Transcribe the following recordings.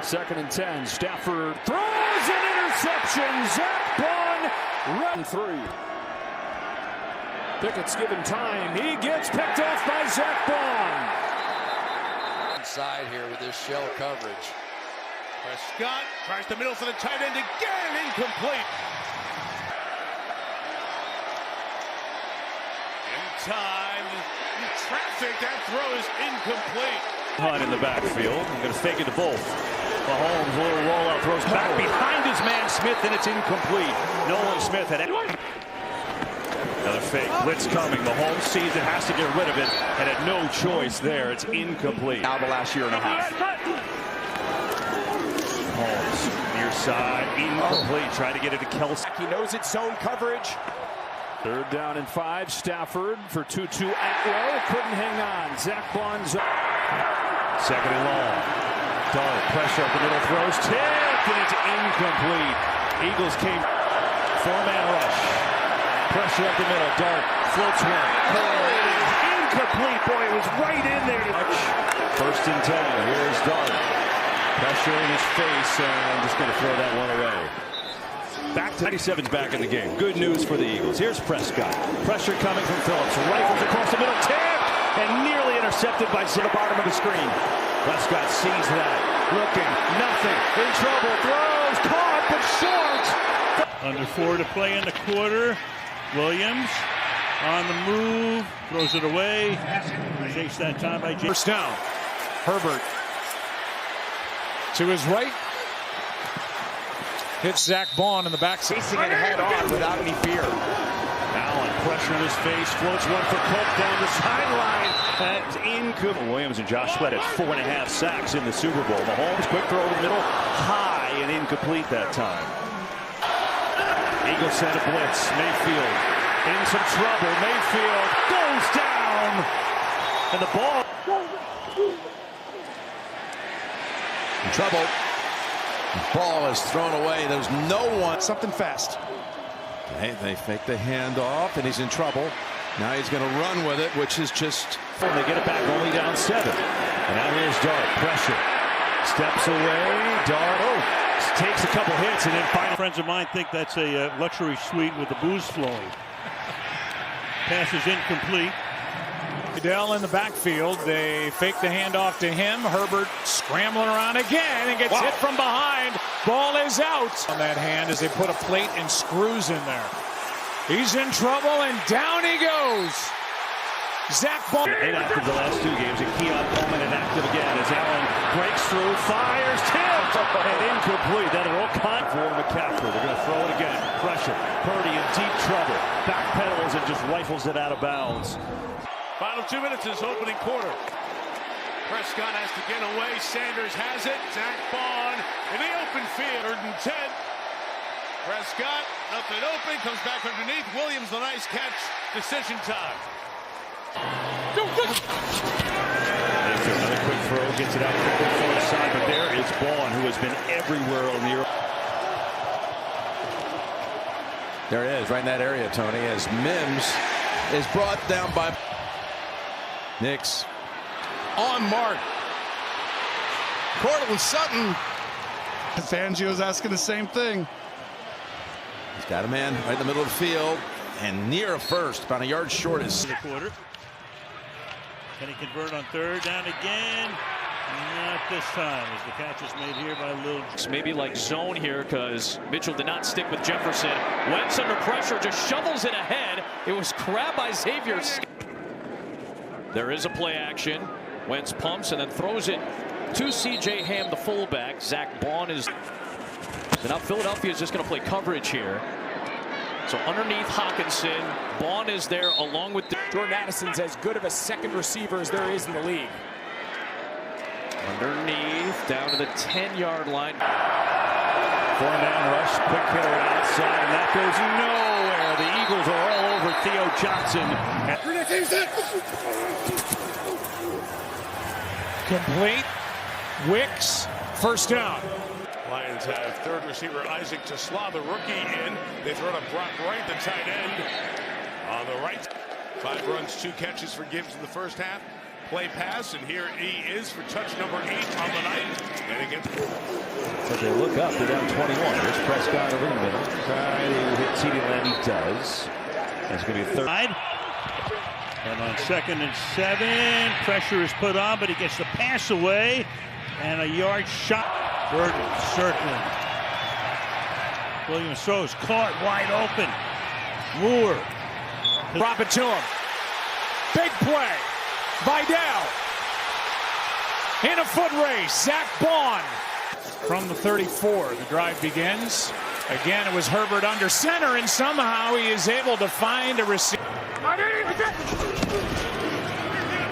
2nd and 10. Stafford throws an interception. Zack Baun run 3. Pickett's given time. He gets picked off by Zack Baun. Inside here with this shell coverage. Prescott tries the middle for the tight end again. Incomplete. In time. In traffic. That throw is incomplete. Hunt in the backfield. I'm going to fake it to both. Mahomes, little rollout, throws back behind his man Smith, and it's incomplete. Nolan Smith had another fake. Blitz coming. Mahomes sees it, has to get rid of it, and had no choice there. It's incomplete. Now the last year and a half. Mahomes, near side, incomplete. Trying to get it to Kelsey. He knows it's zone coverage. 3rd down and 5. Stafford for 2-2 Atwell. Couldn't hang on. Zack Baun. 2nd and long. Dart, pressure up the middle, throws tipped, and it's incomplete. Eagles came 4-man rush. Pressure up the middle. Dart floats one. It is incomplete. Boy, it was right in there. 1st and 10. Here's Dart. Pressure in his face, and just going to throw that one away. Back to 97's back in the game. Good news for the Eagles. Here's Prescott. Pressure coming from Phillips. Rifles across the middle. Tipped and nearly intercepted by the bottom of the screen. Prescott sees that. Looking. Nothing. In trouble. Throws. Caught, but short. Under 4 to play in the quarter. Williams on the move. Throws it away. Chased that time by James. 1st down. Herbert to his right. Hits Zack Baun in the backside. Facing it head on without any fear. Allen, pressure in his face, floats one for Cook down the sideline. That's incomplete. Williams and Josh Sweat at 4.5 sacks in the Super Bowl. Mahomes, quick throw in the middle, high and incomplete that time. Eagles send a blitz. Mayfield in some trouble. Mayfield goes down. And the ball. In trouble. Ball is thrown away. There's no one. Something fast. They fake the handoff, and he's in trouble. Now he's going to run with it, which is just. They get it back only down 7. And now here's Dart. Pressure. Steps away. Dart. Takes a couple hits and then finally. Friends of mine think that's a luxury suite with the booze flowing. Pass is incomplete. Adele in the backfield. They fake the handoff to him. Herbert scrambling around again and gets hit from behind. Ball is out on that hand as they put a plate and screws in there. He's in trouble and down he goes. Zack Baun. Inactive the last 2 games, and Keon Coleman inactive again as Allen breaks through, fires, tipped, and incomplete. That'll roll for McCaffrey. They're going to throw it again. Pressure. Purdy in deep trouble. Backpedals and just rifles it out of bounds. Final 2 minutes of this opening quarter. Prescott has to get away. Sanders has it. Zack Baun in the open field. 3rd and 10. Prescott, nothing open. Comes back underneath. Williams, the nice catch. Decision time. Another quick throw. Gets it out quickly for the side. But there is Baun, who has been everywhere on the. There it is, right in that area, Tony, as Mims is brought down by Knicks. On mark. Cortland Sutton. Fangio's asking the same thing. He's got a man right in the middle of the field and near a first, about a yard short. Is the quarter. Can he convert on 3rd down again? Not this time, as the catch is made here by Lil. Maybe like zone here because Mitchell did not stick with Jefferson. Wentz under pressure, just shovels it ahead. It was grabbed by Xavier. There is a play action. Wentz pumps and then throws it to C.J. Ham, the fullback. Zack Baun is. So now Philadelphia is just going to play coverage here. So underneath Hawkinson, Baun is there along with. Jordan Addison's as good of a second receiver as there is in the league. Underneath, down to the 10-yard line. 4-man rush, quick hitter outside, and that goes nowhere. The Eagles are all over Theo Johnson. Complete. Wicks, 1st down. Lions have 3rd receiver Isaac Tesla, the rookie, in. They throw to Brock Wright, the tight end. On the right, 5 runs, 2 catches for Gibbs in the 1st half. Play pass, and here he is for touch number 8 on the night. And against But they look up, they're down 21. Here's Prescott over the middle. Try to hit CeeDee Lamb, he does. That's going to be a third. And on 2nd and 7, pressure is put on, but he gets the pass away. And a yard shot. Burton circling. Williams throws, caught wide open. Moore. Drop it to him. Big play. Vidal. In a foot race. Zack Baun. From the 34, the drive begins. Again, it was Herbert under center, and somehow he is able to find a receiver.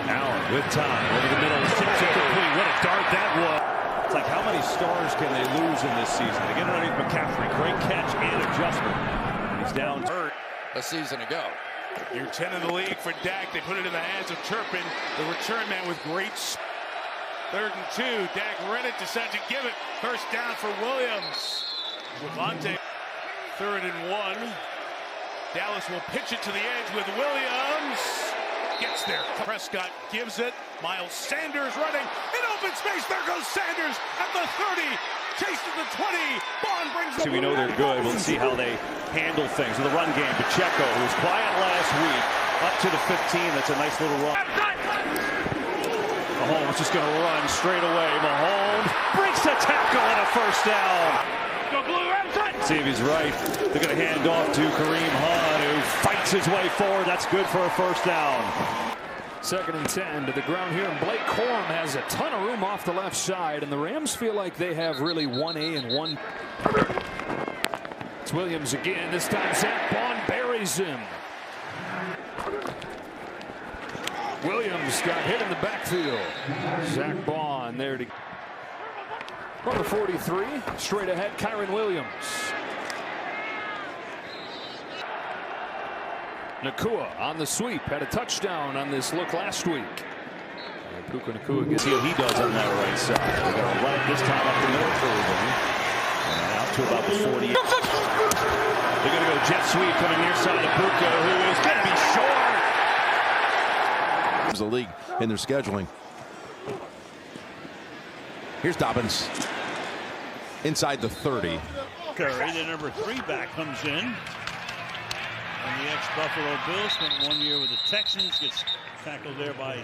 Allen, good time. Over the middle, tips it complete. What a dart that was. It's like, how many stars can they lose in this season? They get underneath McCaffrey. Great catch and adjustment. He's down. Hurt a season ago. You're 10 in the league for Dak. They put it in the hands of Turpin, the return man with great. 3rd and 2. Dak read it, decided to give it. First down for Williams. Javonte. 3rd and 1. Dallas will pitch it to the edge with Williams. Gets there. Prescott gives it. Miles Sanders running in open space. There goes Sanders at the 30. Chase to the 20. Baun brings the. We know they're good. We'll see how they handle things. In the run game, Pacheco, who was quiet last week, up to the 15. That's a nice little run. Mahomes just going to run straight away. Mahomes breaks the tackle and a first down. See if he's right. They're going to hand off to Kareem Hunt, who fights his way forward. That's good for a first down. 2nd and 10 to the ground here, and Blake Corum has a ton of room off the left side, and the Rams feel like they have really 1A and 1. It's Williams again. This time Zack Baun buries him. Williams got hit in the backfield. Zack Baun there to number 43. Straight ahead, Kyron Williams. Nakua on the sweep, had a touchdown on this look last week. Puka Nakua gets what he does on that right side. They're going to run it this time up the middle for him. And out to about the 40. They're going to go jet sweep coming near side of Puka, who is going to be short. The league in their scheduling. Here's Dobbins inside the 30. Curry, the number 3 back, comes in. And the ex-Buffalo Bills spent 1 year with the Texans. Gets tackled there by.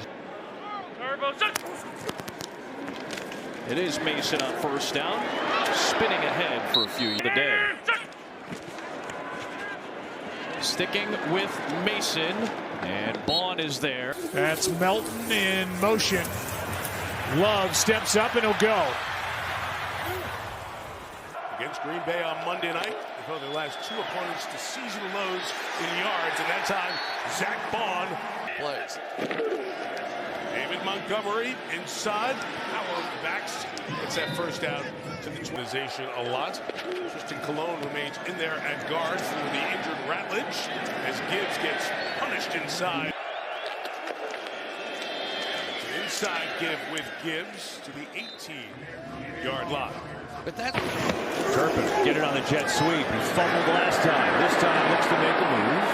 It is Mason on first down, spinning ahead for a few of the day. Sticking with Mason, and Baun is there. That's Melton in motion. Love steps up and he'll go. Against Green Bay on Monday night, they held their last 2 opponents to season lows in yards, and that time Zack Baun Plays. David Montgomery inside, power of the backs. Gets that first down to the organization a lot. Tristan Colon remains in there at guard for the injured Ratledge as Gibbs gets punished inside. Inside give with Gibbs to the 18-yard line. But that Turpin get it on the jet sweep. He fumbled last time. This time looks to make a move.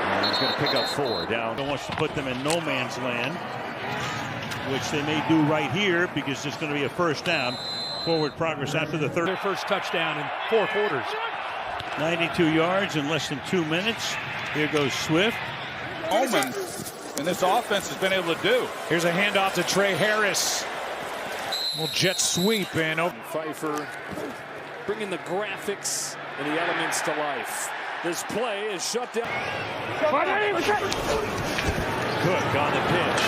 And he's going to pick up 4 down. Wants to put them in no man's land, which they may do right here because it's going to be a first down. Forward progress after the 3rd. Their first touchdown in 4 quarters. 92 yards in less than 2 minutes. Here goes Swift. Omen, and this offense has been able to do. Here's a handoff to Trey Harris. Well, jet sweep and Pfeiffer bringing the graphics and the elements to life. This play is shut down. Cook on the pitch.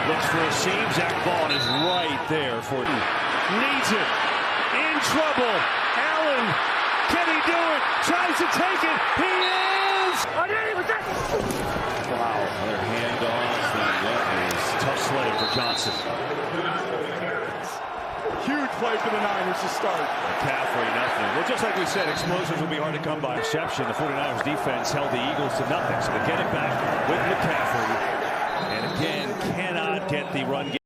Looks for a seam. Zack Baun is right there for it. Needs it. In trouble. Allen. Can he do it? Tries to take it. He is. Wow. Another handoff. That is tough sledding for Johnson. Huge play for the Niners to start. McCaffrey, nothing. Well, just like we said, explosives will be hard to come by. Reception, the 49ers defense held the Eagles to nothing, so they get it back with McCaffrey. And again, cannot get the run game.